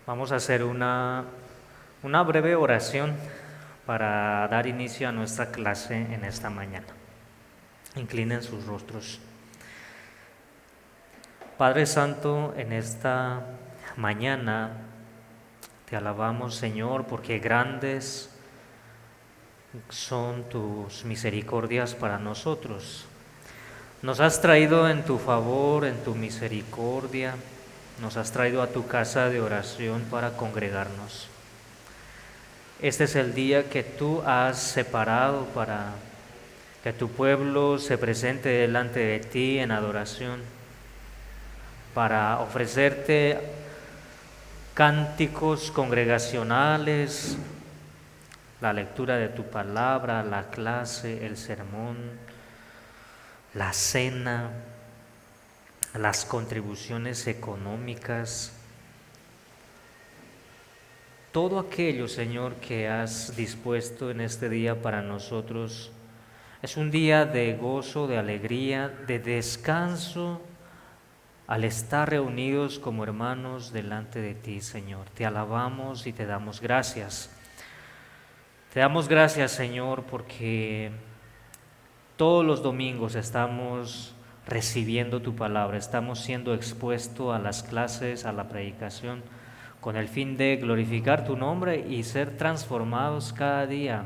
Vamos a hacer una breve oración para dar inicio a nuestra clase en esta mañana. Inclinen sus rostros. Padre Santo, en esta mañana te alabamos, Señor, porque grandes son tus misericordias para nosotros. Nos has traído en tu favor, en tu misericordia, nos has traído a tu casa de oración para congregarnos. Este es el día que tú has separado para que tu pueblo se presente delante de ti en adoración, para ofrecerte cánticos congregacionales, la lectura de tu palabra, la clase, el sermón, la cena, las contribuciones económicas, todo aquello, Señor, que has dispuesto en este día para nosotros. Es un día de gozo, de alegría, de descanso, al estar reunidos como hermanos delante de ti, Señor. Te alabamos y te damos gracias. Te damos gracias, Señor, porque todos los domingos estamos recibiendo tu palabra, estamos siendo expuestos a las clases, a la predicación, con el fin de glorificar tu nombre y ser transformados cada día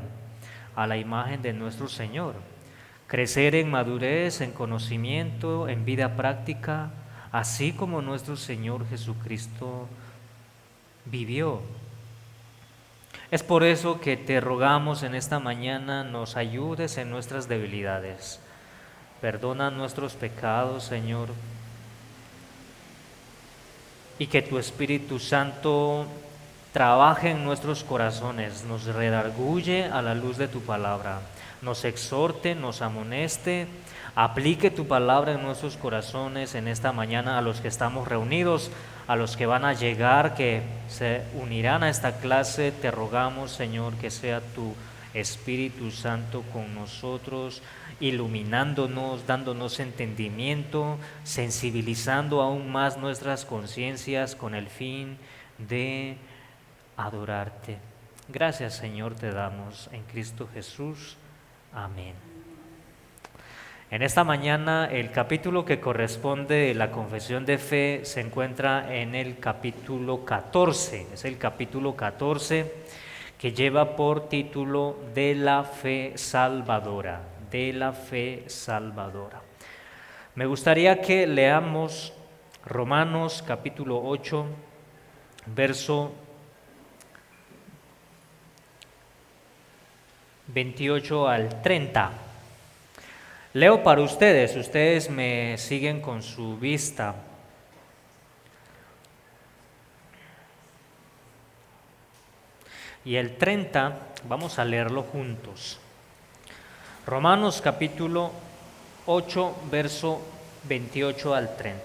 a la imagen de nuestro Señor. Crecer en madurez, en conocimiento, en vida práctica, así como nuestro Señor Jesucristo vivió. Es por eso que te rogamos en esta mañana nos ayudes en nuestras debilidades. Perdona nuestros pecados, Señor, y que tu Espíritu Santo trabaje en nuestros corazones, nos redarguye a la luz de tu palabra, nos exhorte, nos amoneste, aplique tu palabra en nuestros corazones en esta mañana a los que estamos reunidos, a los que van a llegar, que se unirán a esta clase. Te rogamos, Señor, que sea tu Espíritu Santo con nosotros, iluminándonos, dándonos entendimiento, sensibilizando aún más nuestras conciencias con el fin de adorarte. Gracias, Señor, te damos en Cristo Jesús. Amén. En esta mañana el capítulo que corresponde a la confesión de fe se encuentra en el capítulo 14. Es el capítulo 14 que lleva por título de la fe salvadora. De la fe salvadora. Me gustaría que leamos Romanos capítulo 8, verso 28 al 30. Leo para ustedes me siguen con su vista. Y el 30 vamos a leerlo juntos. Romanos capítulo 8, verso 28 al 30.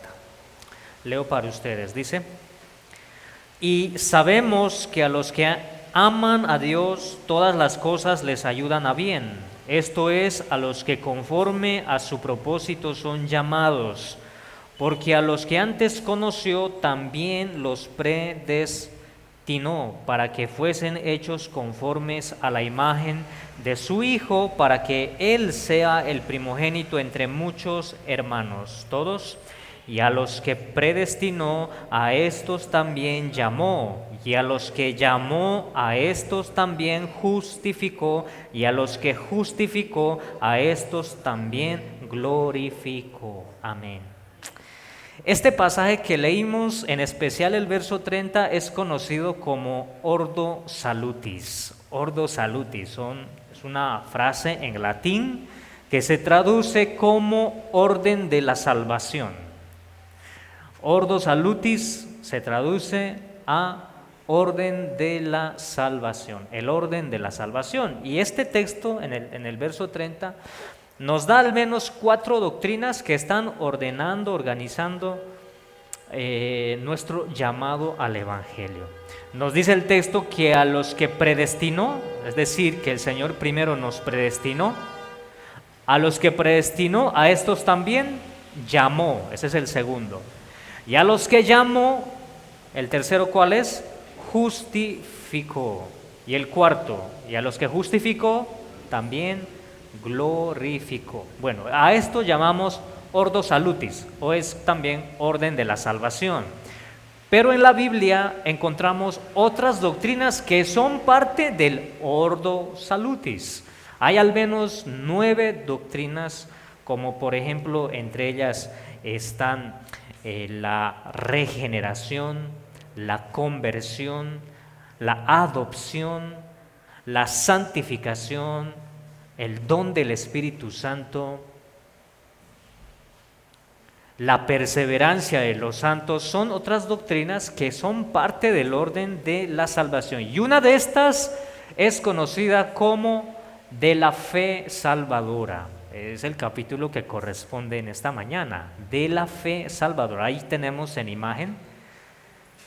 Leo para ustedes, dice: Y sabemos que a los que aman a Dios, todas las cosas les ayudan a bien. Esto es, a los que conforme a su propósito son llamados, porque a los que antes conoció también los predestinó para que fuesen hechos conformes a la imagen de su Hijo, para que Él sea el primogénito entre muchos hermanos. ¿Todos? Y a los que predestinó, a estos también llamó, y a los que llamó, a estos también justificó, y a los que justificó, a estos también glorificó. Amén. Este pasaje que leímos, en especial el verso 30, es conocido como Ordo Salutis. Ordo Salutis es una frase en latín que se traduce como orden de la salvación. Ordo Salutis se traduce a orden de la salvación, el orden de la salvación. Y este texto, en el verso 30, nos da al menos 4 doctrinas que están organizando nuestro llamado al Evangelio. Nos dice el texto que a los que predestinó, es decir, que el Señor primero nos predestinó, a los que predestinó, a estos también llamó. Ese es el segundo. Y a los que llamó, el tercero, ¿cuál es? justificó. Y el cuarto, y a los que justificó, también glorificó. Bueno, a esto llamamos Ordo Salutis, o es también orden de la salvación. Pero en la Biblia encontramos otras doctrinas que son parte del Ordo Salutis. Hay al menos 9 doctrinas, como por ejemplo, entre ellas están la regeneración, la conversión, la adopción, la santificación, el don del Espíritu Santo, la perseverancia de los santos. Son otras doctrinas que son parte del orden de la salvación. Y una de estas es conocida como de la fe salvadora. Es el capítulo que corresponde en esta mañana, de la fe salvadora. Ahí tenemos en imagen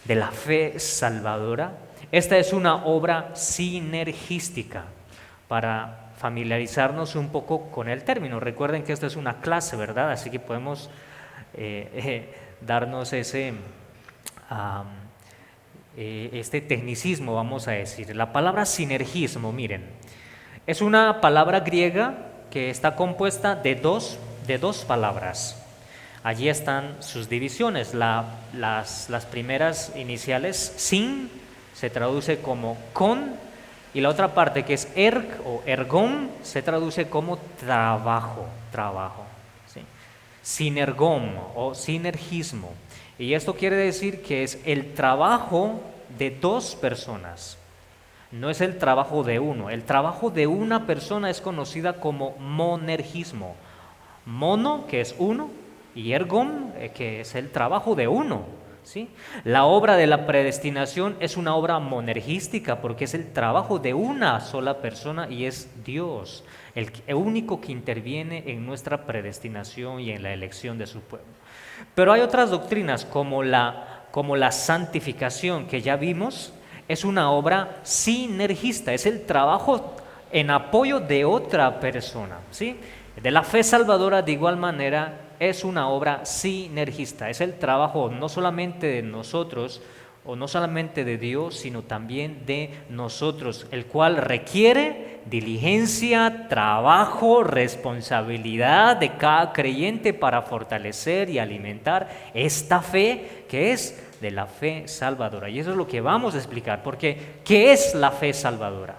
de la fe salvadora. Esta es una obra sinergística para familiarizarnos un poco con el término. Recuerden que esta es una clase, ¿verdad? Así que podemos darnos este tecnicismo, vamos a decir. La palabra sinergismo, miren, es una palabra griega que está compuesta de dos palabras. Allí están sus divisiones. Las primeras iniciales, sin, se traduce como con, y la otra parte que es erg o ergon se traduce como trabajo. ¿Sí? Sinergón o sinergismo. Y esto quiere decir que es el trabajo de dos personas. No es el trabajo de uno. El trabajo de una persona es conocida como monergismo. Mono, que es uno, y ergon, que es el trabajo de uno. ¿Sí? La obra de la predestinación es una obra monergística porque es el trabajo de una sola persona y es Dios, el único que interviene en nuestra predestinación y en la elección de su pueblo. Pero hay otras doctrinas como la santificación que ya vimos, es una obra sinergista, es el trabajo en apoyo de otra persona. ¿Sí? De la fe salvadora, de igual manera, es una obra sinergista, es el trabajo no solamente de nosotros o no solamente de Dios, sino también de nosotros, el cual requiere diligencia, trabajo, responsabilidad de cada creyente para fortalecer y alimentar esta fe que es de la fe salvadora. Y eso es lo que vamos a explicar, porque ¿qué es la fe salvadora?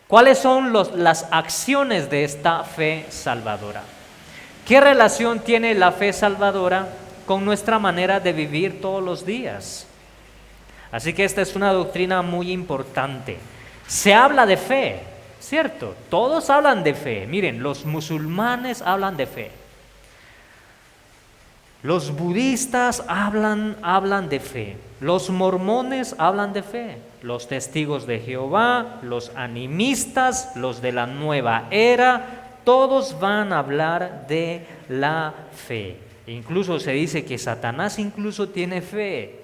¿Cuáles son las acciones de esta fe salvadora? ¿Qué relación tiene la fe salvadora con nuestra manera de vivir todos los días? Así que esta es una doctrina muy importante. Se habla de fe, ¿cierto? Todos hablan de fe. Miren, los musulmanes hablan de fe. Los budistas hablan de fe. Los mormones hablan de fe. Los testigos de Jehová, los animistas, los de la nueva era, todos van a hablar de la fe. Incluso se dice que Satanás incluso tiene fe.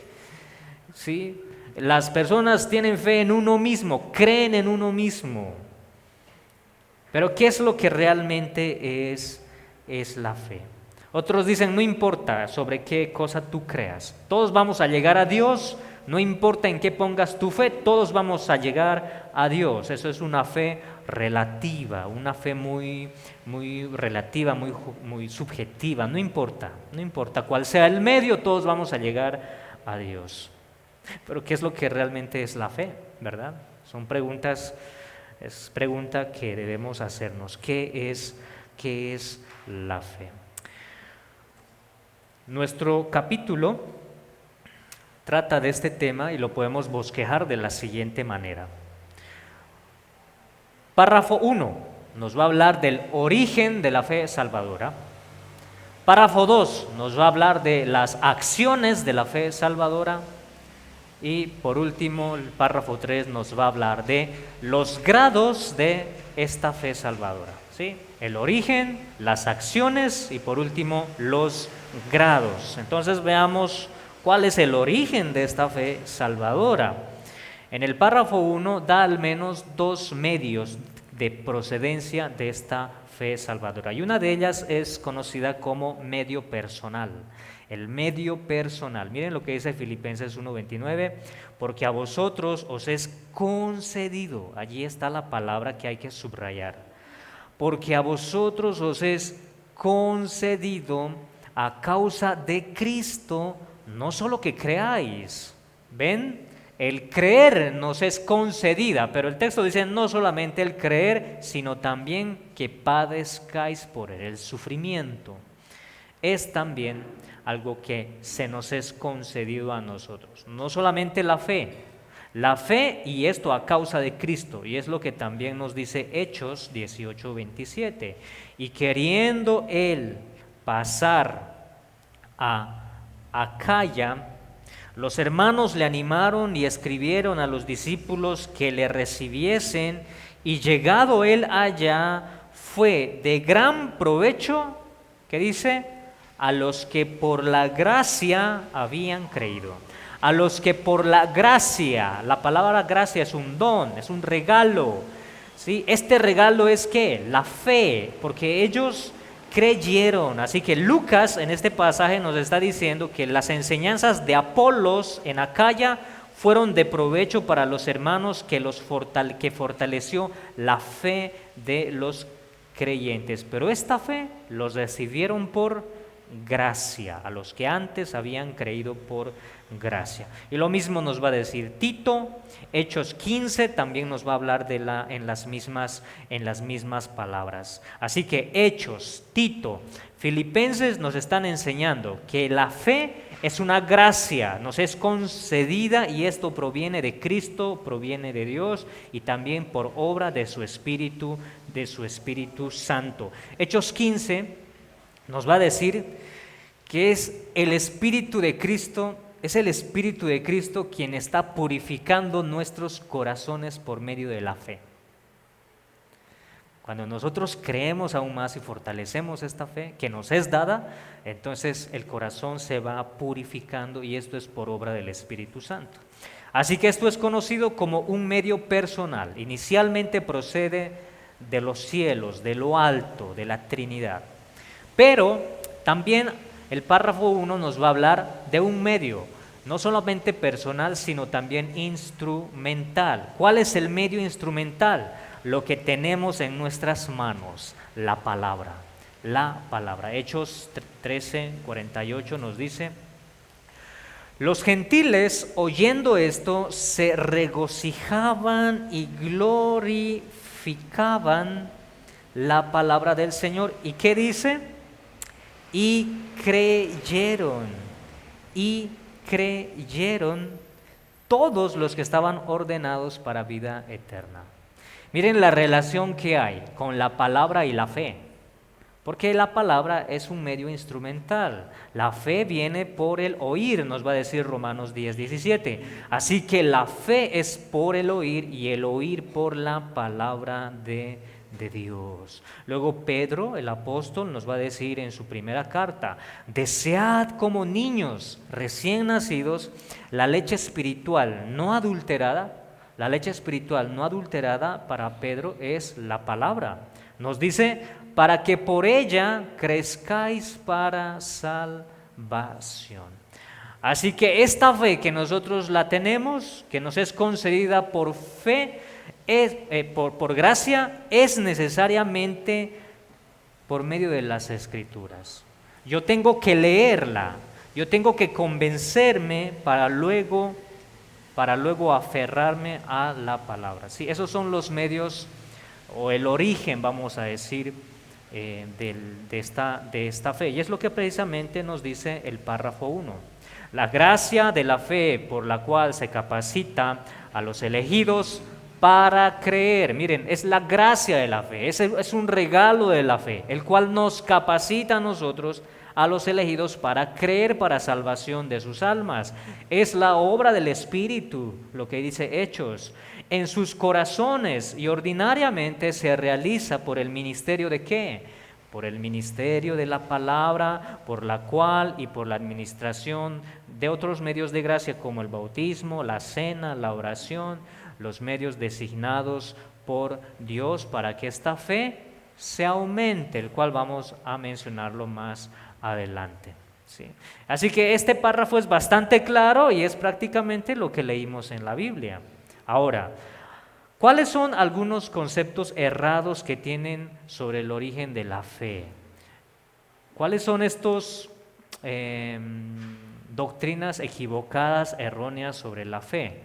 ¿Sí? Las personas tienen fe en uno mismo, creen en uno mismo. Pero ¿qué es lo que realmente es la fe? Otros dicen, no importa sobre qué cosa tú creas, todos vamos a llegar a Dios, no importa en qué pongas tu fe, todos vamos a llegar a Dios. Eso es una fe relativa, una fe muy relativa, muy subjetiva. No importa cuál sea el medio, todos vamos a llegar a Dios. Pero ¿qué es lo que realmente es la fe? ¿Verdad? Son preguntas, es pregunta que debemos hacernos. ¿Qué es la fe? Nuestro capítulo trata de este tema y lo podemos bosquejar de la siguiente manera. Párrafo 1 nos va a hablar del origen de la fe salvadora. Párrafo 2 nos va a hablar de las acciones de la fe salvadora. Y por último, el párrafo 3 nos va a hablar de los grados de esta fe salvadora. ¿Sí? El origen, las acciones y por último los grados. Entonces veamos cuál es el origen de esta fe salvadora. En el párrafo 1 da al menos 2 medios de procedencia de esta fe salvadora y una de ellas es conocida como medio personal. el medio personal. Miren lo que dice Filipenses 1:29, porque a vosotros os es concedido, allí está la palabra que hay que subrayar, porque a vosotros os es concedido a causa de Cristo, no solo que creáis, ¿ven? El creer nos es concedida, pero el texto dice no solamente el creer, sino también que padezcáis por él. El sufrimiento es también algo que se nos es concedido a nosotros. No solamente la fe y esto a causa de Cristo, y es lo que también nos dice Hechos 18:27. Y queriendo él pasar a Acaya, los hermanos le animaron y escribieron a los discípulos que le recibiesen, y llegado él allá, fue de gran provecho, ¿qué dice? A los que por la gracia habían creído. A los que por la gracia, la palabra gracia es un don, es un regalo, ¿sí? Este regalo es ¿qué? La fe, porque ellos creyeron. Así que Lucas en este pasaje nos está diciendo que las enseñanzas de Apolos en Acaya fueron de provecho para los hermanos, que fortaleció la fe de los creyentes. Pero esta fe los recibieron por gracia, a los que antes habían creído por gracia. Y lo mismo nos va a decir Tito. Hechos 15 también nos va a hablar en las mismas palabras. Así que Hechos, Tito, Filipenses nos están enseñando que la fe es una gracia, nos es concedida, y esto proviene de Cristo, proviene de Dios, y también por obra de su Espíritu Santo. Hechos 15 nos va a decir que es el Espíritu de Cristo quien está purificando nuestros corazones por medio de la fe. Cuando nosotros creemos aún más y fortalecemos esta fe que nos es dada, entonces el corazón se va purificando, y esto es por obra del Espíritu Santo. Así que esto es conocido como un medio personal. Inicialmente procede de los cielos, de lo alto, de la Trinidad. Pero también el párrafo 1 nos va a hablar de un medio, no solamente personal, sino también instrumental. ¿Cuál es el medio instrumental? Lo que tenemos en nuestras manos, la palabra. La palabra. Hechos 13:48 nos dice: los gentiles, oyendo esto, se regocijaban y glorificaban la palabra del Señor. ¿Y qué dice? Y creyeron todos los que estaban ordenados para vida eterna. Miren la relación que hay con la palabra y la fe, porque la palabra es un medio instrumental. La fe viene por el oír, nos va a decir Romanos 10:17. Así que la fe es por el oír, y el oír por la palabra de Dios. Luego Pedro, el apóstol, nos va a decir en su primera carta: desead como niños recién nacidos la leche espiritual no adulterada. La leche espiritual no adulterada para Pedro es la palabra. Nos dice: para que por ella crezcáis para salvación. Así que esta fe que nosotros la tenemos, que nos es concedida por fe, por gracia, es necesariamente por medio de las Escrituras. Yo tengo que leerla, yo tengo que convencerme para luego aferrarme a la palabra. Sí, esos son los medios, o el origen, vamos a decir, de esta fe. Y es lo que precisamente nos dice el párrafo 1. La gracia de la fe por la cual se capacita a los elegidos para creer. Miren, es la gracia de la fe, es un regalo de la fe, el cual nos capacita a nosotros, a los elegidos, para creer para salvación de sus almas. Es la obra del Espíritu, lo que dice Hechos, en sus corazones, y ordinariamente se realiza por el ministerio ¿de qué? Por el ministerio de la palabra, por la cual y por la administración de otros medios de gracia como el bautismo, la cena, la oración, los medios designados por Dios para que esta fe se aumente, el cual vamos a mencionarlo más adelante. ¿sí? Así que este párrafo es bastante claro y es prácticamente lo que leímos en la Biblia. Ahora, ¿cuáles son algunos conceptos errados que tienen sobre el origen de la fe? ¿Cuáles son estos doctrinas equivocadas, erróneas sobre la fe?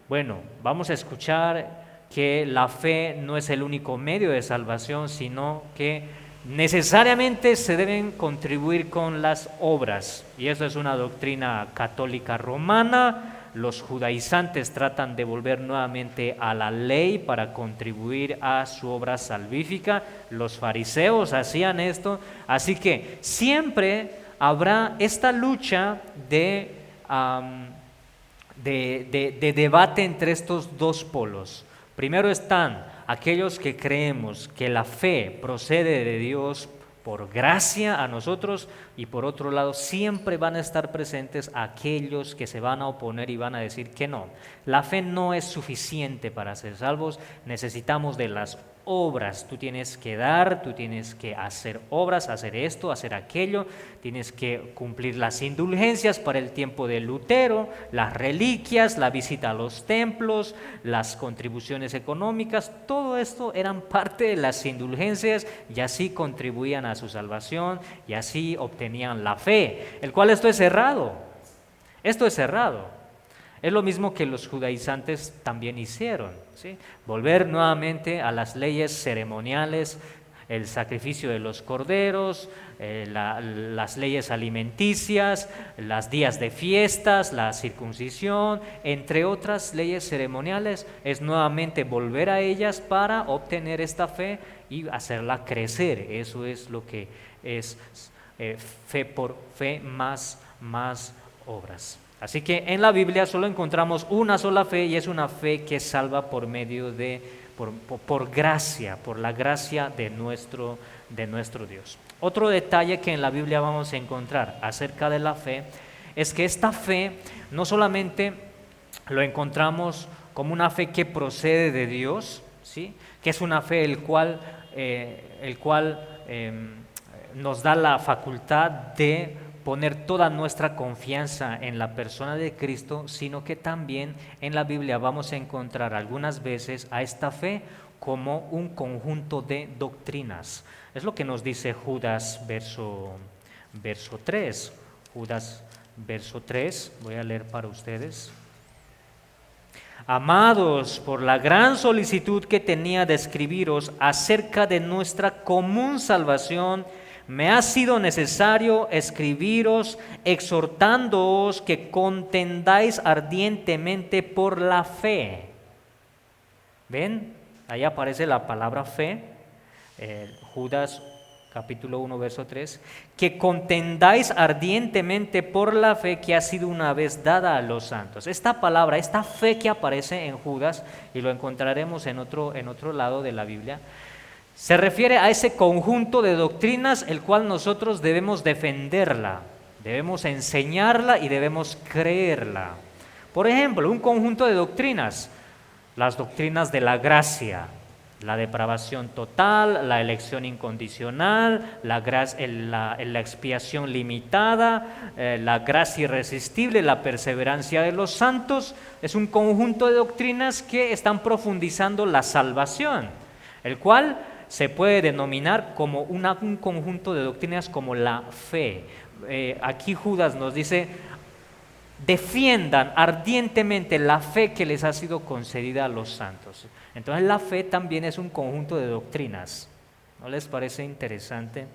Bueno, vamos a escuchar que la fe no es el único medio de salvación, sino que necesariamente se deben contribuir con las obras. Y eso es una doctrina católica romana. Los judaizantes tratan de volver nuevamente a la ley para contribuir a su obra salvífica. Los fariseos hacían esto. Así que siempre habrá esta lucha de debate entre estos dos polos. Primero están aquellos que creemos que la fe procede de Dios por gracia a nosotros, y por otro lado siempre van a estar presentes aquellos que se van a oponer y van a decir que no, la fe no es suficiente para ser salvos, necesitamos de las obras, tú tienes que dar, tú tienes que hacer obras, hacer esto, hacer aquello, tienes que cumplir las indulgencias para el tiempo de Lutero, las reliquias, la visita a los templos, las contribuciones económicas, todo esto eran parte de las indulgencias y así contribuían a su salvación y así obtenían la fe, el cual esto es errado, esto es errado. Es lo mismo que los judaizantes también hicieron, ¿sí? Volver nuevamente a las leyes ceremoniales, el sacrificio de los corderos, las leyes alimenticias, los días de fiestas, la circuncisión, entre otras leyes ceremoniales, es nuevamente volver a ellas para obtener esta fe y hacerla crecer. Eso es lo que es fe por fe más obras. Así que en la Biblia solo encontramos una sola fe y es una fe que salva por medio de, por gracia, por la gracia de nuestro Dios. Otro detalle que en la Biblia vamos a encontrar acerca de la fe es que esta fe no solamente lo encontramos como una fe que procede de Dios, ¿sí? Que es una fe el cual nos da la facultad de poner toda nuestra confianza en la persona de Cristo, sino que también en la Biblia vamos a encontrar algunas veces a esta fe como un conjunto de doctrinas. Es lo que nos dice Judas verso 3. Judas verso 3, voy a leer para ustedes. Amados, por la gran solicitud que tenía de escribiros acerca de nuestra común salvación, me ha sido necesario escribiros exhortándoos que contendáis ardientemente por la fe. ¿Ven? Ahí aparece la palabra fe, Judas capítulo 1, verso 3, que contendáis ardientemente por la fe que ha sido una vez dada a los santos. Esta palabra, esta fe que aparece en Judas, y lo encontraremos en otro lado de la Biblia, se refiere a ese conjunto de doctrinas el cual nosotros debemos defenderla, debemos enseñarla y debemos creerla. Por ejemplo, un conjunto de doctrinas, las doctrinas de la gracia, la depravación total, la elección incondicional, la expiación limitada, la gracia irresistible, la perseverancia de los santos, es un conjunto de doctrinas que están profundizando la salvación, el cual se puede denominar como un conjunto de doctrinas como la fe. Aquí Judas nos dice, defiendan ardientemente la fe que les ha sido concedida a los santos. Entonces la fe también es un conjunto de doctrinas. ¿No les parece interesante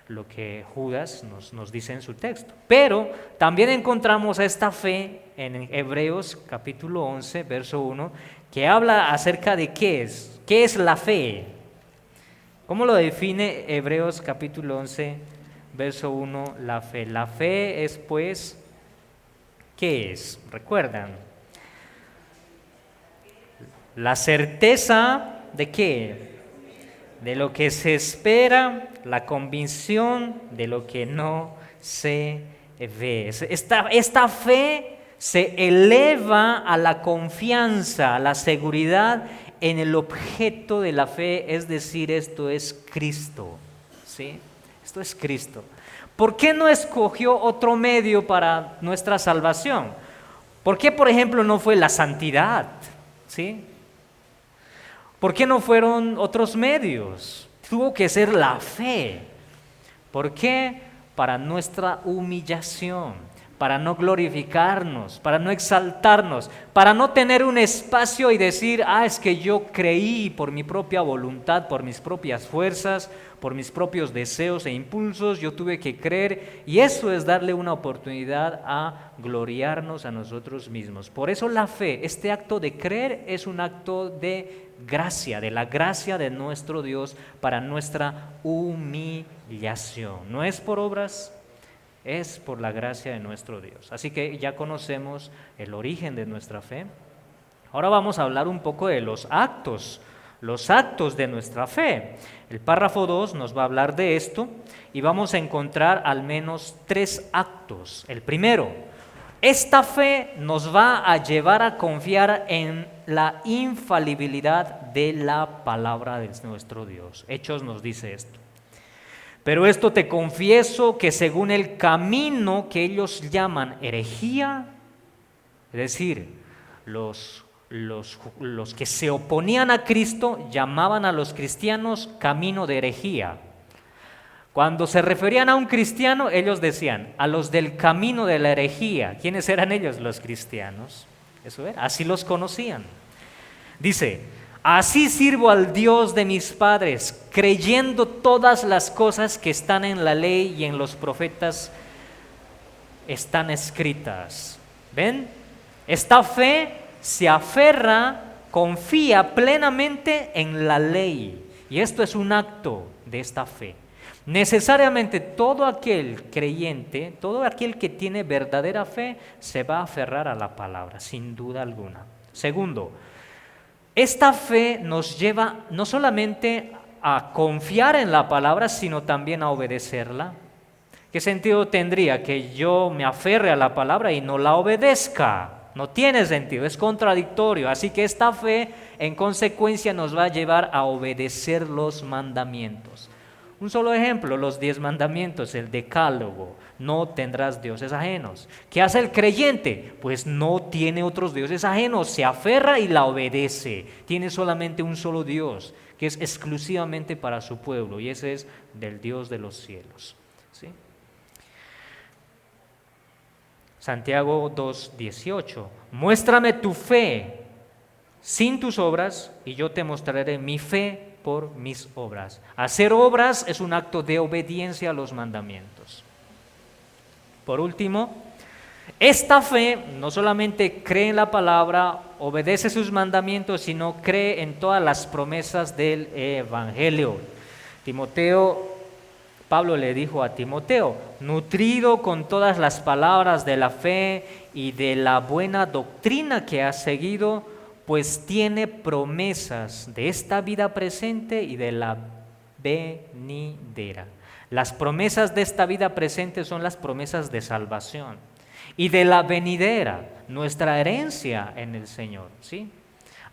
lo que Judas nos dice en su texto? Pero también encontramos esta fe en Hebreos capítulo 11, verso 1, que habla acerca de qué es la fe. ¿Cómo lo define Hebreos capítulo 11, verso 1, la fe? La fe es pues, ¿qué es? ¿Recuerdan? La certeza de qué? De lo que se espera, la convicción de lo que no se ve. Esta fe se eleva a la confianza, a la seguridad en el objeto de la fe, es decir, esto es Cristo, ¿sí? Esto es Cristo. ¿Por qué no escogió otro medio para nuestra salvación? ¿Por qué, por ejemplo, no fue la santidad? ¿Sí? ¿Por qué no fueron otros medios? Tuvo que ser la fe. ¿Por qué? Para nuestra humillación, para no glorificarnos, para no exaltarnos, para no tener un espacio y decir, es que yo creí por mi propia voluntad, por mis propias fuerzas, por mis propios deseos e impulsos, yo tuve que creer, y eso es darle una oportunidad a gloriarnos a nosotros mismos. Por eso la fe, este acto de creer, es un acto de gracia, de la gracia de nuestro Dios para nuestra humillación. No es por obras, es por la gracia de nuestro Dios. Así que ya conocemos el origen de nuestra fe. Ahora vamos a hablar un poco de los actos de nuestra fe. El párrafo 2 nos va a hablar de esto y vamos a encontrar al menos 3 actos. El primero, esta fe nos va a llevar a confiar en la infalibilidad de la palabra de nuestro Dios. Hechos nos dice esto. Pero esto te confieso que según el camino que ellos llaman herejía, es decir, los que se oponían a Cristo llamaban a los cristianos camino de herejía. Cuando se referían a un cristiano, ellos decían, a los del camino de la herejía. ¿Quiénes eran ellos? Los cristianos. Eso era, así los conocían. Dice, así sirvo al Dios de mis padres, creyendo todas las cosas que están en la ley y en los profetas están escritas. ¿Ven? Esta fe se aferra, confía plenamente en la ley. Y esto es un acto de esta fe. Necesariamente todo aquel creyente, todo aquel que tiene verdadera fe, se va a aferrar a la palabra, sin duda alguna. Segundo, esta fe nos lleva no solamente a confiar en la palabra, sino también a obedecerla. ¿Qué sentido tendría que yo me aferre a la palabra y no la obedezca? No tiene sentido, es contradictorio. Así que esta fe, en consecuencia, nos va a llevar a obedecer los mandamientos. Un solo ejemplo, los 10 mandamientos, el decálogo, no tendrás dioses ajenos. ¿Qué hace el creyente? Pues no tiene otros dioses ajenos, se aferra y la obedece. Tiene solamente un solo Dios, que es exclusivamente para su pueblo, y ese es del Dios de los cielos. ¿Sí? Santiago 2:18, muéstrame tu fe sin tus obras y yo te mostraré mi fe por mis obras. Hacer obras es un acto de obediencia a los mandamientos. Por último, esta fe no solamente cree en la palabra, obedece sus mandamientos, sino cree en todas las promesas del Evangelio. Pablo le dijo a Timoteo, nutrido con todas las palabras de la fe y de la buena doctrina que has seguido, pues tiene promesas de esta vida presente y de la venidera. Las promesas de esta vida presente son las promesas de salvación y de la venidera, nuestra herencia en el Señor, ¿sí?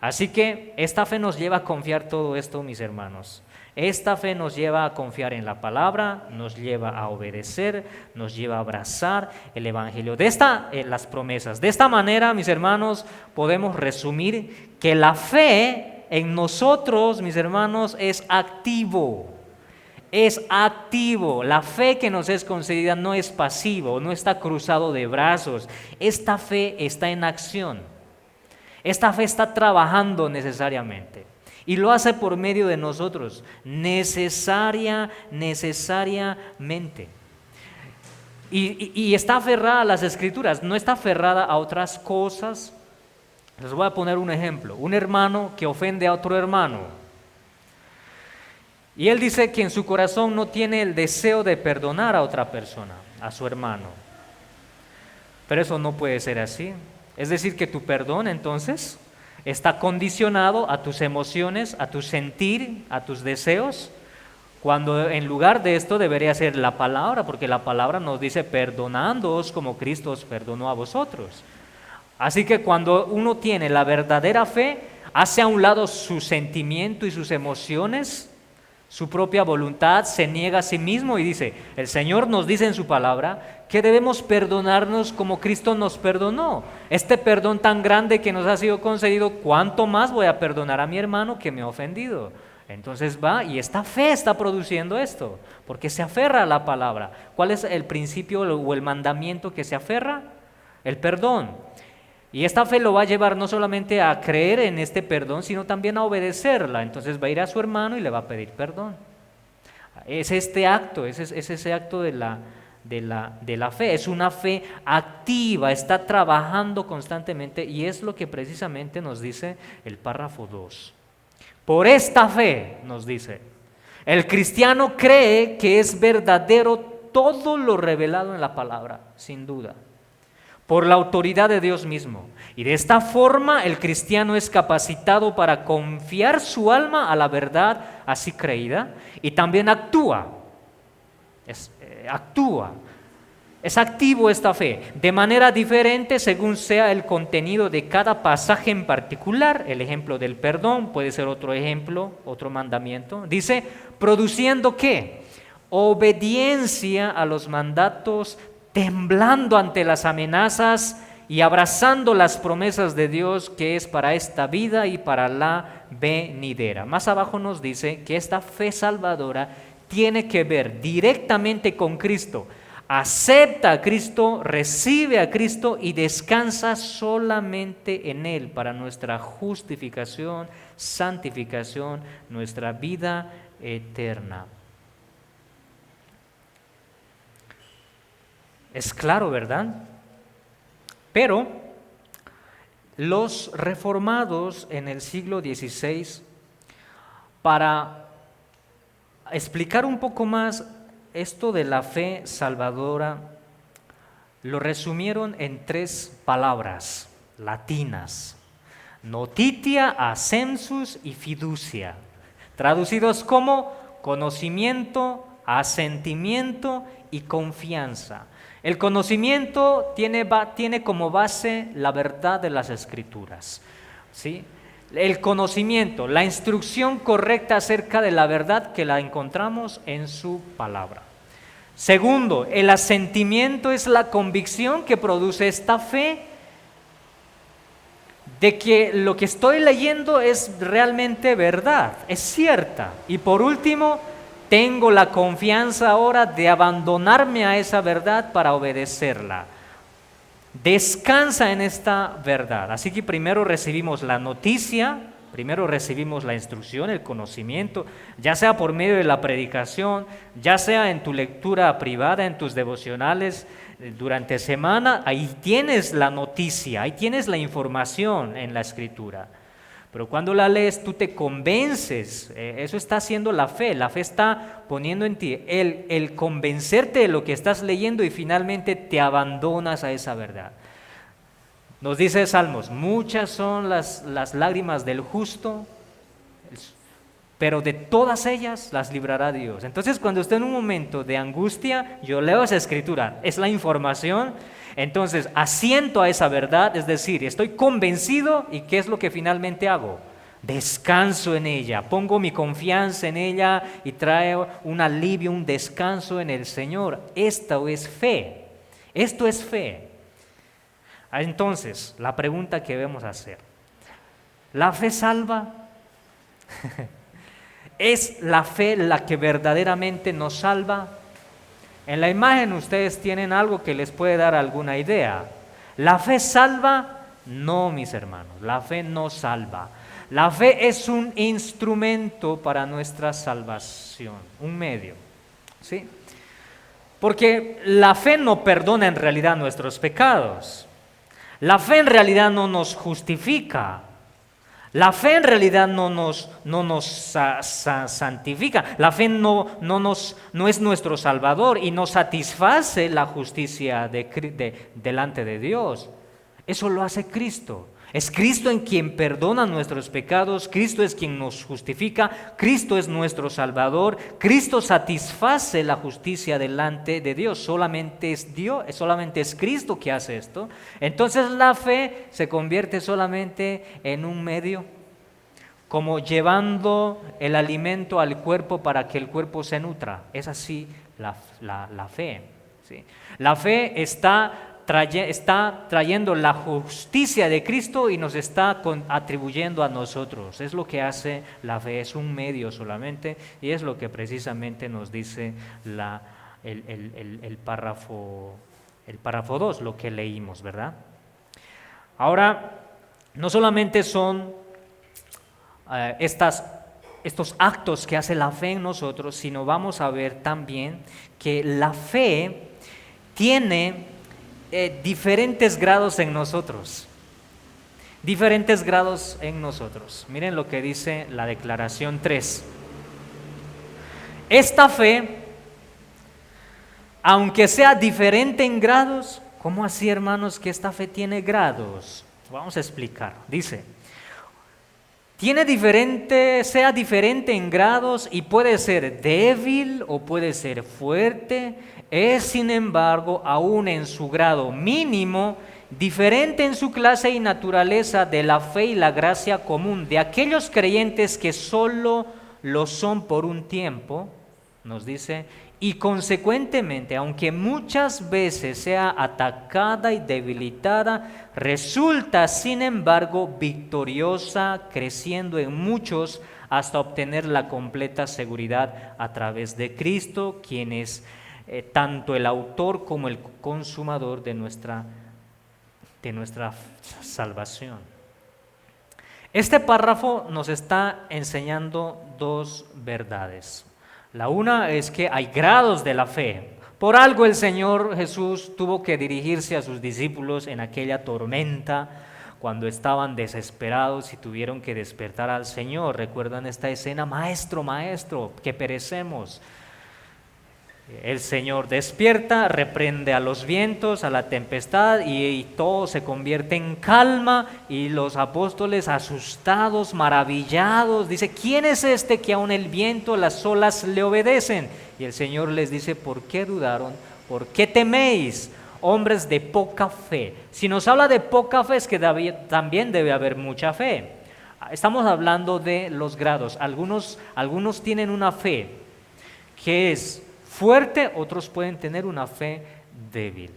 Así que esta fe nos lleva a confiar todo esto, mis hermanos. Esta fe nos lleva a confiar en la palabra, nos lleva a obedecer, nos lleva a abrazar el Evangelio. Las promesas. De esta manera, mis hermanos, podemos resumir que la fe en nosotros, mis hermanos, es activo. Es activo. La fe que nos es concedida no es pasivo, no está cruzado de brazos. Esta fe está en acción. Esta fe está trabajando necesariamente. Y lo hace por medio de nosotros, necesariamente. Y está aferrada a las Escrituras, no está aferrada a otras cosas. Les voy a poner un ejemplo. Un hermano que ofende a otro hermano. Y él dice que en su corazón no tiene el deseo de perdonar a otra persona, a su hermano. Pero eso no puede ser así. Es decir, que tu perdón entonces está condicionado a tus emociones, a tu sentir, a tus deseos, cuando en lugar de esto debería ser la palabra, porque la palabra nos dice perdonándoos como Cristo os perdonó a vosotros. Así que cuando uno tiene la verdadera fe, hace a un lado su sentimiento y sus emociones su propia voluntad, se niega a sí mismo y dice, el Señor nos dice en su palabra que debemos perdonarnos como Cristo nos perdonó. Este perdón tan grande que nos ha sido concedido, ¿cuánto más voy a perdonar a mi hermano que me ha ofendido? Entonces va, y esta fe está produciendo esto, porque se aferra a la palabra. ¿Cuál es el principio o el mandamiento que se aferra? El perdón. Y esta fe lo va a llevar no solamente a creer en este perdón, sino también a obedecerla. Entonces va a ir a su hermano y le va a pedir perdón. Es este acto, es ese acto de la fe. Es una fe activa, está trabajando constantemente y es lo que precisamente nos dice el párrafo 2. Por esta fe, nos dice, el cristiano cree que es verdadero todo lo revelado en la palabra, sin duda, por la autoridad de Dios mismo. Y de esta forma el cristiano es capacitado para confiar su alma a la verdad así creída y también actúa. Es activo esta fe, de manera diferente según sea el contenido de cada pasaje en particular. El ejemplo del perdón puede ser otro ejemplo, otro mandamiento. Dice, produciendo ¿qué? Obediencia a los mandatos, temblando ante las amenazas y abrazando las promesas de Dios que es para esta vida y para la venidera. Más abajo nos dice que esta fe salvadora tiene que ver directamente con Cristo. Acepta a Cristo, recibe a Cristo y descansa solamente en Él para nuestra justificación, santificación, nuestra vida eterna. Es claro, ¿verdad? Pero los reformados en el siglo XVI, para explicar un poco más esto de la fe salvadora, lo resumieron en 3 palabras latinas: notitia, ascensus y fiducia, traducidos como conocimiento, asentimiento y confianza. El conocimiento tiene como base la verdad de las Escrituras, ¿sí? El conocimiento, la instrucción correcta acerca de la verdad que la encontramos en su palabra. Segundo, el asentimiento es la convicción que produce esta fe de que lo que estoy leyendo es realmente verdad, es cierta. Y por último, tengo la confianza ahora de abandonarme a esa verdad para obedecerla. Descansa en esta verdad. Así que primero recibimos la noticia, primero recibimos la instrucción, el conocimiento, ya sea por medio de la predicación, ya sea en tu lectura privada, en tus devocionales durante semana. Ahí tienes la noticia, ahí tienes la información en la Escritura. Pero cuando la lees, tú te convences. Eso está haciendo la fe. La fe está poniendo en ti el convencerte de lo que estás leyendo y finalmente te abandonas a esa verdad. Nos dice Salmos, muchas son las lágrimas del justo, pero de todas ellas las librará Dios. Entonces, cuando estoy en un momento de angustia, yo leo esa Escritura, es la información. Entonces, asiento a esa verdad, es decir, estoy convencido y ¿qué es lo que finalmente hago? Descanso en ella, pongo mi confianza en ella y trae un alivio, un descanso en el Señor. Esto es fe, esto es fe. Entonces, la pregunta que debemos hacer, ¿la fe salva? ¿Es la fe la que verdaderamente nos salva? En la imagen ustedes tienen algo que les puede dar alguna idea. ¿La fe salva? No, mis hermanos, la fe no salva. La fe es un instrumento para nuestra salvación, un medio, ¿sí? Porque la fe no perdona en realidad nuestros pecados. La fe en realidad no nos justifica. La fe en realidad no nos santifica. La fe no es nuestro Salvador y no satisface la justicia delante de Dios. Eso lo hace Cristo. Es Cristo en quien perdona nuestros pecados, Cristo es quien nos justifica, Cristo es nuestro Salvador, Cristo satisface la justicia delante de Dios. Solamente es Dios, solamente es Cristo que hace esto. Entonces la fe se convierte solamente en un medio. como llevando el alimento al cuerpo para que el cuerpo se nutra. Es así la fe. ¿Sí? La fe está trayendo la justicia de Cristo y nos está atribuyendo a nosotros. Es lo que hace la fe, es un medio solamente, y es lo que precisamente nos dice el párrafo 2, lo que leímos, ¿verdad? Ahora, no solamente son estos actos que hace la fe en nosotros, sino vamos a ver también que la fe tiene diferentes grados en nosotros. Diferentes grados en nosotros. Miren lo que dice la declaración 3. Esta fe, aunque sea diferente en grados, ¿cómo así, hermanos, que esta fe tiene grados? Vamos a explicar. Dice, sea diferente en grados y puede ser débil o puede ser fuerte, es sin embargo aún en su grado mínimo diferente en su clase y naturaleza de la fe y la gracia común de aquellos creyentes que solo lo son por un tiempo, nos dice, y consecuentemente, aunque muchas veces sea atacada y debilitada, resulta sin embargo victoriosa, creciendo en muchos hasta obtener la completa seguridad a través de Cristo, quien es tanto el autor como el consumador de nuestra salvación. Este párrafo nos está enseñando dos verdades. La una es que hay grados de la fe. Por algo el Señor Jesús tuvo que dirigirse a sus discípulos en aquella tormenta cuando estaban desesperados y tuvieron que despertar al Señor. ¿Recuerdan esta escena? Maestro, maestro, que perecemos. El Señor despierta, reprende a los vientos, a la tempestad y todo se convierte en calma y los apóstoles asustados, maravillados, dice, ¿quién es este que aun el viento, las olas le obedecen? Y el Señor les dice, ¿por qué dudaron? ¿Por qué teméis? Hombres de poca fe. Si nos habla de poca fe es que también debe haber mucha fe. Estamos hablando de los grados. Algunos tienen una fe que es fuerte, otros pueden tener una fe débil.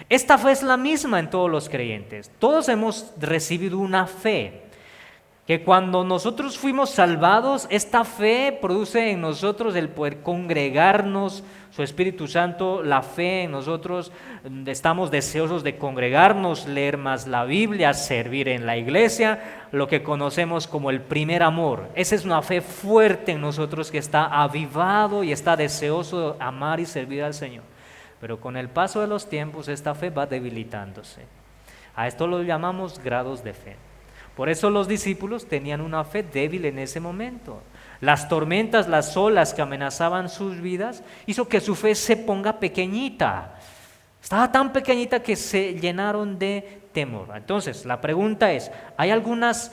Esta fe es la misma en todos los creyentes. Todos hemos recibido una fe, que cuando nosotros fuimos salvados, esta fe produce en nosotros el poder congregarnos, su Espíritu Santo, la fe en nosotros, estamos deseosos de congregarnos, leer más la Biblia, servir en la iglesia, lo que conocemos como el primer amor. Esa es una fe fuerte en nosotros que está avivado y está deseoso de amar y servir al Señor. Pero con el paso de los tiempos esta fe va debilitándose. A esto lo llamamos grados de fe. Por eso los discípulos tenían una fe débil en ese momento. Las tormentas, las olas que amenazaban sus vidas, hizo que su fe se ponga pequeñita. Estaba tan pequeñita que se llenaron de temor. Entonces, la pregunta es, ¿hay algunos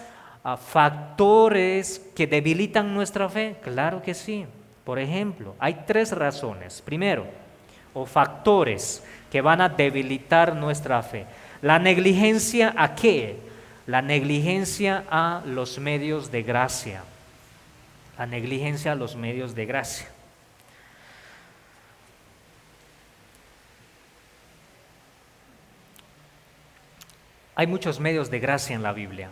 factores que debilitan nuestra fe? Claro que sí. Por ejemplo, hay 3 razones. Primero, o factores que van a debilitar nuestra fe. La negligencia ¿a qué? La negligencia a los medios de gracia. La negligencia a los medios de gracia. Hay muchos medios de gracia en la Biblia.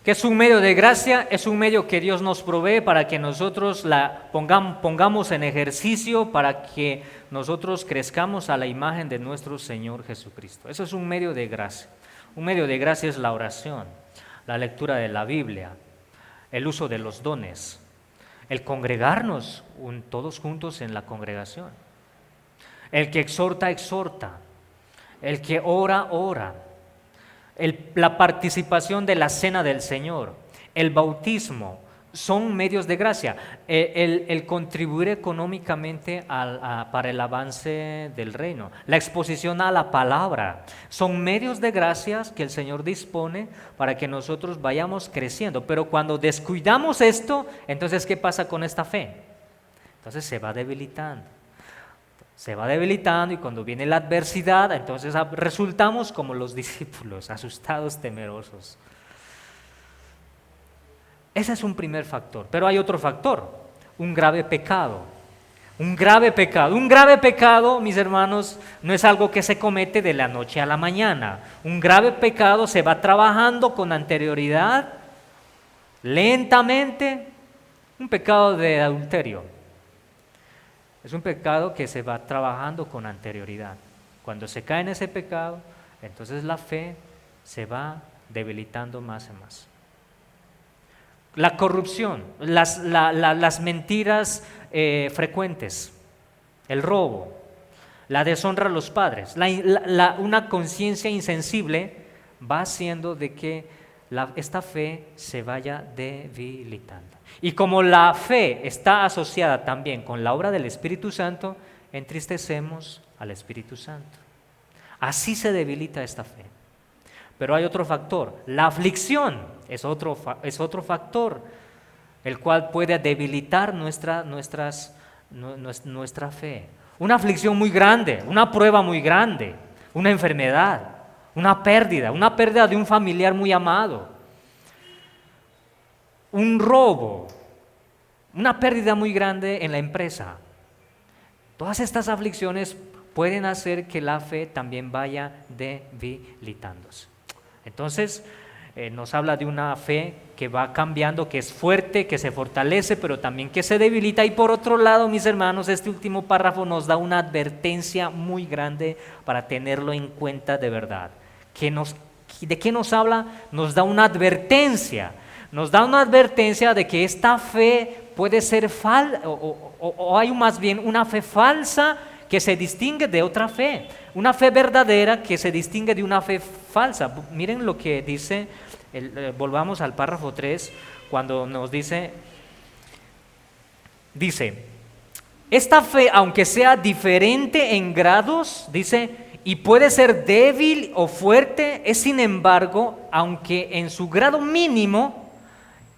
¿Qué es un medio de gracia? Es un medio que Dios nos provee para que nosotros la pongamos en ejercicio, para que nosotros crezcamos a la imagen de nuestro Señor Jesucristo. Eso es un medio de gracia. Un medio de gracia es la oración, la lectura de la Biblia, el uso de los dones, el congregarnos todos juntos en la congregación, el que exhorta, exhorta, el que ora, ora, la participación de la cena del Señor, el bautismo, son medios de gracia. El contribuir económicamente para el avance del reino, la exposición a la palabra, son medios de gracias que el Señor dispone para que nosotros vayamos creciendo. Pero cuando descuidamos esto, entonces ¿qué pasa con esta fe? Entonces se va debilitando. Se va debilitando y cuando viene la adversidad, entonces resultamos como los discípulos, asustados, temerosos. Ese es un primer factor, pero hay otro factor, un grave pecado. Un grave pecado. Un grave pecado, mis hermanos, no es algo que se comete de la noche a la mañana. Un grave pecado se va trabajando con anterioridad, lentamente. Un pecado de adulterio es un pecado que se va trabajando con anterioridad. Cuando se cae en ese pecado, entonces la fe se va debilitando más y más. La corrupción, las mentiras frecuentes, el robo, la deshonra a los padres, una conciencia insensible va haciendo de que esta fe se vaya debilitando. Y como la fe está asociada también con la obra del Espíritu Santo, entristecemos al Espíritu Santo. Así se debilita esta fe. Pero hay otro factor, la aflicción es otro factor, el cual puede debilitar nuestra fe. Una aflicción muy grande, una prueba muy grande, una enfermedad, una pérdida de un familiar muy amado, un robo, una pérdida muy grande en la empresa. Todas estas aflicciones pueden hacer que la fe también vaya debilitándose. Entonces, nos habla de una fe que va cambiando, que es fuerte, que se fortalece, pero también que se debilita. Y por otro lado, mis hermanos, este último párrafo nos da una advertencia muy grande para tenerlo en cuenta de verdad. ¿De qué nos habla? Nos da una advertencia. Nos da una advertencia de que esta fe puede ser falsa, o hay más bien una fe falsa que se distingue de otra fe. Una fe verdadera que se distingue de una fe falsa. Miren lo que dice, volvamos al párrafo 3, cuando nos dice, esta fe, aunque sea diferente en grados, dice, y puede ser débil o fuerte, es sin embargo, aunque en su grado mínimo,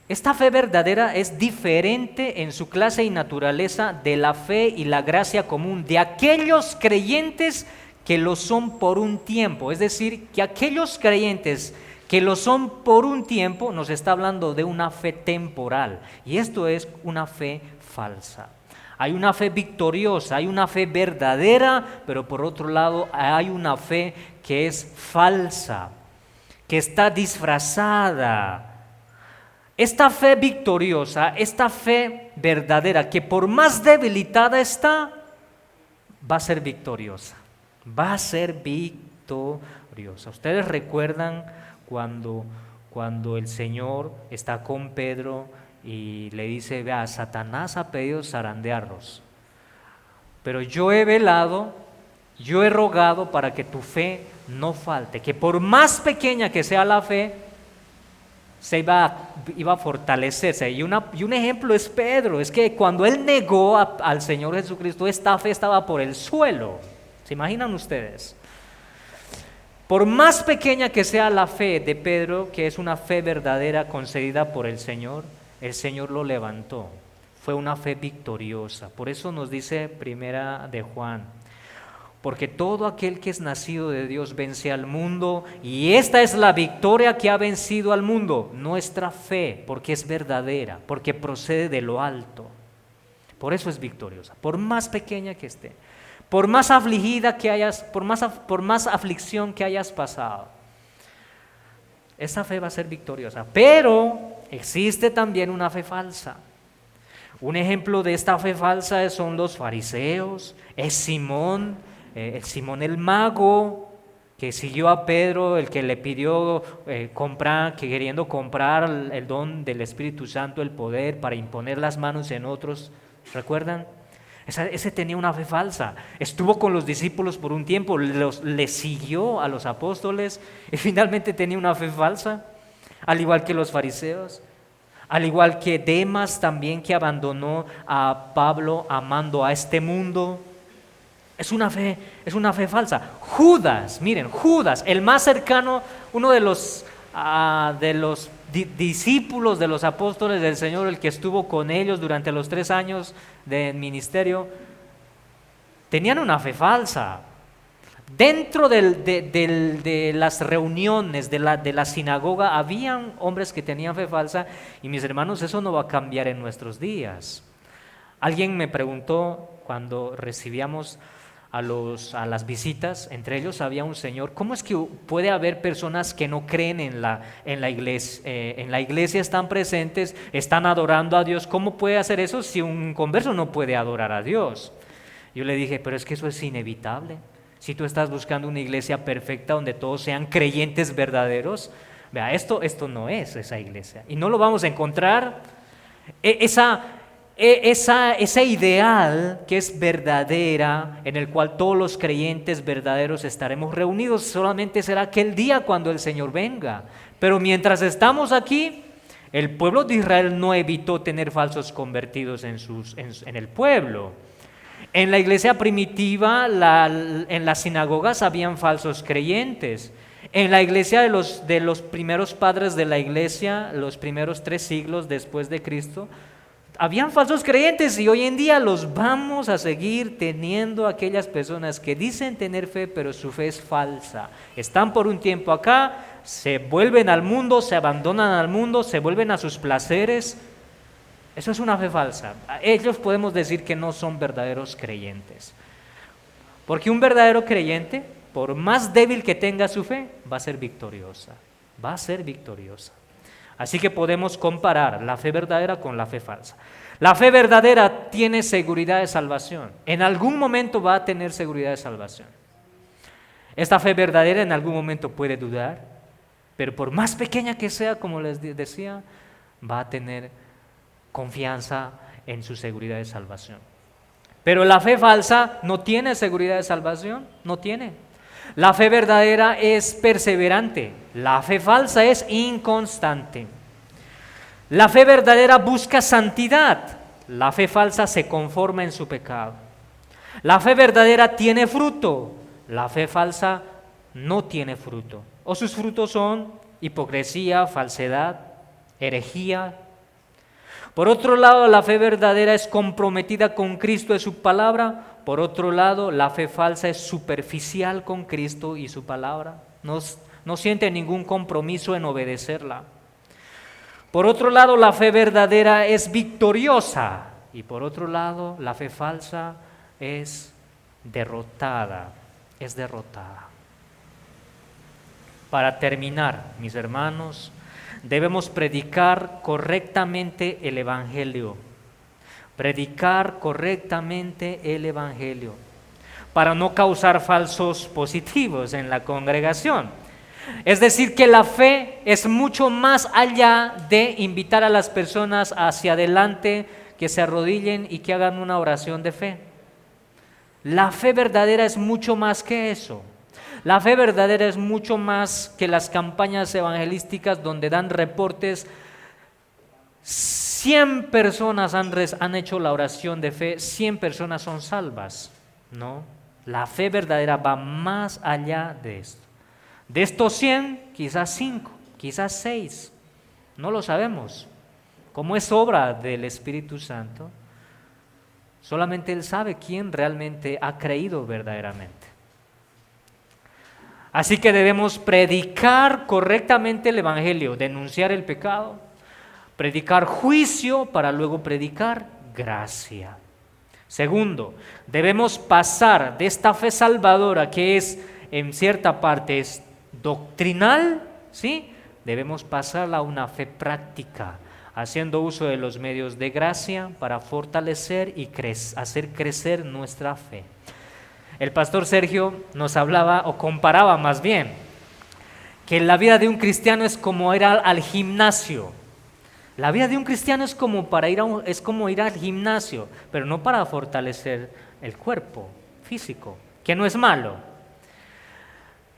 esta fe verdadera es diferente en su clase y naturaleza de la fe y la gracia común de aquellos creyentes que lo son por un tiempo. Es decir, que aquellos creyentes que lo son por un tiempo, nos está hablando de una fe temporal. Y esto es una fe falsa. Hay una fe victoriosa, hay una fe verdadera, pero por otro lado hay una fe que es falsa, que está disfrazada. Esta fe victoriosa, esta fe verdadera, que por más debilitada está, va a ser victoriosa. Va a ser victoriosa. Ustedes recuerdan cuando el Señor está con Pedro y le dice, vea, Satanás ha pedido zarandearlos, pero yo he velado, yo he rogado para que tu fe no falte, que por más pequeña que sea la fe, iba a fortalecerse. Y un ejemplo es Pedro, es que cuando él negó al Señor Jesucristo, esta fe estaba por el suelo. ¿Se imaginan ustedes? Por más pequeña que sea la fe de Pedro, que es una fe verdadera concedida por el Señor lo levantó. Fue una fe victoriosa. Por eso nos dice Primera de Juan, porque todo aquel que es nacido de Dios vence al mundo, y esta es la victoria que ha vencido al mundo, nuestra fe, porque es verdadera, porque procede de lo alto. Por eso es victoriosa, por más pequeña que esté, por más afligida que hayas, por más aflicción que hayas pasado. Esa fe va a ser victoriosa, pero existe también una fe falsa. Un ejemplo de esta fe falsa son los fariseos, es Simón el mago, que siguió a Pedro, el que le pidió queriendo comprar el don del Espíritu Santo, el poder para imponer las manos en otros. ¿Recuerdan? Ese tenía una fe falsa. Estuvo con los discípulos por un tiempo, le siguió a los apóstoles y finalmente tenía una fe falsa, al igual que los fariseos, al igual que Demas también, que abandonó a Pablo amando a este mundo. Es una fe falsa. Judas, miren, Judas, el más cercano, uno de los discípulos de los apóstoles del Señor, el que estuvo con ellos durante los 3 años de ministerio, tenían una fe falsa. Dentro de las reuniones de la sinagoga habían hombres que tenían fe falsa y mis hermanos, eso no va a cambiar en nuestros días. Alguien me preguntó cuando recibíamos a las visitas, entre ellos había un señor, ¿cómo es que puede haber personas que no creen en la iglesia? En la iglesia están presentes, están adorando a Dios, ¿cómo puede hacer eso si un converso no puede adorar a Dios? Yo le dije, pero es que eso es inevitable. Si tú estás buscando una iglesia perfecta donde todos sean creyentes verdaderos, vea, esto no es esa iglesia. Y no lo vamos a encontrar. Ese ideal que es verdadera, en el cual todos los creyentes verdaderos estaremos reunidos, solamente será aquel día cuando el Señor venga. Pero mientras estamos aquí, el pueblo de Israel no evitó tener falsos convertidos en el pueblo. En la iglesia primitiva, en las sinagogas habían falsos creyentes. En la iglesia de los primeros padres de la iglesia, los primeros 3 siglos después de Cristo, habían falsos creyentes y hoy en día los vamos a seguir teniendo aquellas personas que dicen tener fe, pero su fe es falsa. Están por un tiempo acá, se vuelven al mundo, se abandonan al mundo, se vuelven a sus placeres. Eso es una fe falsa. Ellos podemos decir que no son verdaderos creyentes. Porque un verdadero creyente, por más débil que tenga su fe, va a ser victoriosa. Va a ser victoriosa. Así que podemos comparar la fe verdadera con la fe falsa. La fe verdadera tiene seguridad de salvación. En algún momento va a tener seguridad de salvación. Esta fe verdadera en algún momento puede dudar, pero por más pequeña que sea, como les decía, va a tener confianza en su seguridad de salvación. Pero la fe falsa no tiene seguridad de salvación, no tiene. La fe verdadera es perseverante, la fe falsa es inconstante. La fe verdadera busca santidad, la fe falsa se conforma en su pecado. La fe verdadera tiene fruto, la fe falsa no tiene fruto. O sus frutos son hipocresía, falsedad, herejía. Por otro lado, la fe verdadera es comprometida con Cristo y su palabra. Por otro lado, la fe falsa es superficial con Cristo y su palabra. No siente ningún compromiso en obedecerla. Por otro lado, la fe verdadera es victoriosa. Y por otro lado, la fe falsa es derrotada. Es derrotada. Para terminar, mis hermanos, debemos predicar correctamente el Evangelio. Predicar correctamente el Evangelio para no causar falsos positivos en la congregación. Es decir, que la fe es mucho más allá de invitar a las personas hacia adelante, que se arrodillen y que hagan una oración de fe. La fe verdadera es mucho más que eso. La fe verdadera es mucho más que las campañas evangelísticas donde dan reportes. 100 personas han hecho la oración de fe, 100 personas son salvas. No, la fe verdadera va más allá de esto. De estos 100, quizás 5, quizás 6, no lo sabemos. Como es obra del Espíritu Santo, solamente Él sabe quién realmente ha creído verdaderamente. Así que debemos predicar correctamente el Evangelio, denunciar el pecado, predicar juicio para luego predicar gracia. Segundo, debemos pasar de esta fe salvadora que es en cierta parte es doctrinal, ¿sí? Debemos pasarla a una fe práctica, haciendo uso de los medios de gracia para fortalecer y hacer crecer nuestra fe. El pastor Sergio nos hablaba, o comparaba más bien, que la vida de un cristiano es como ir al gimnasio. La vida de un cristiano es como ir al gimnasio, pero no para fortalecer el cuerpo físico, que no es malo.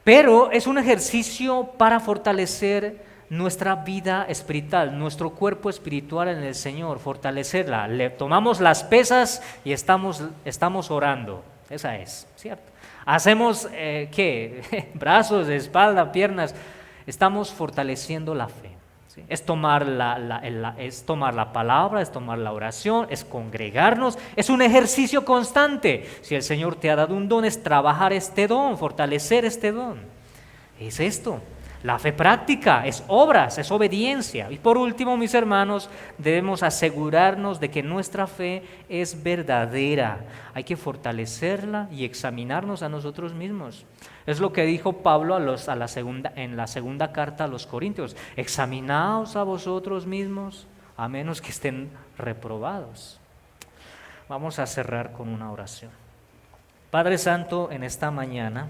Pero es un ejercicio para fortalecer nuestra vida espiritual, nuestro cuerpo espiritual en el Señor, fortalecerla. Le tomamos las pesas y estamos orando. Esa es, ¿cierto? Hacemos, ¿qué? Brazos, espalda, piernas. Estamos fortaleciendo la fe, ¿sí? Es tomar es tomar la palabra, es tomar la oración, es congregarnos, es un ejercicio constante. Si el Señor te ha dado un don, es trabajar este don, fortalecer este don. Es esto. La fe práctica es obras, es obediencia. Y por último, mis hermanos, debemos asegurarnos de que nuestra fe es verdadera. Hay que fortalecerla y examinarnos a nosotros mismos. Es lo que dijo Pablo en la segunda carta a los Corintios. Examinaos a vosotros mismos, a menos que estén reprobados. Vamos a cerrar con una oración. Padre Santo, en esta mañana,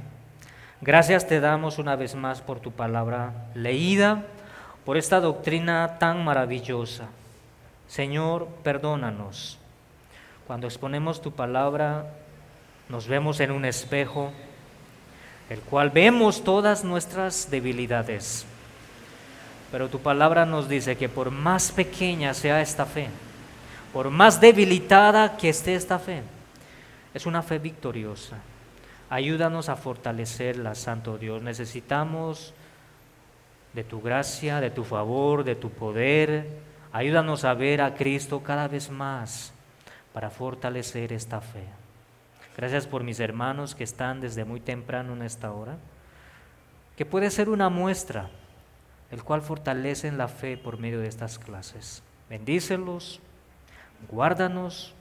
gracias te damos una vez más por tu palabra leída, por esta doctrina tan maravillosa. Señor, perdónanos. Cuando exponemos tu palabra, nos vemos en un espejo, el cual vemos todas nuestras debilidades. Pero tu palabra nos dice que por más pequeña sea esta fe, por más debilitada que esté esta fe, es una fe victoriosa. Ayúdanos a fortalecerla, Santo Dios. Necesitamos de tu gracia, de tu favor, de tu poder. Ayúdanos a ver a Cristo cada vez más para fortalecer esta fe. Gracias por mis hermanos que están desde muy temprano en esta hora, que puede ser una muestra, el cual fortalecen la fe por medio de estas clases. Bendícelos, guárdanos,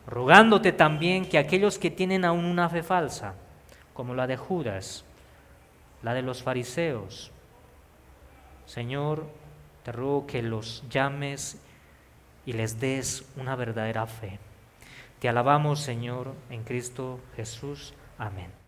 rogándote también que aquellos que tienen aún una fe falsa, como la de Judas, la de los fariseos, Señor, te ruego que los llames y les des una verdadera fe. Te alabamos, Señor, en Cristo Jesús. Amén.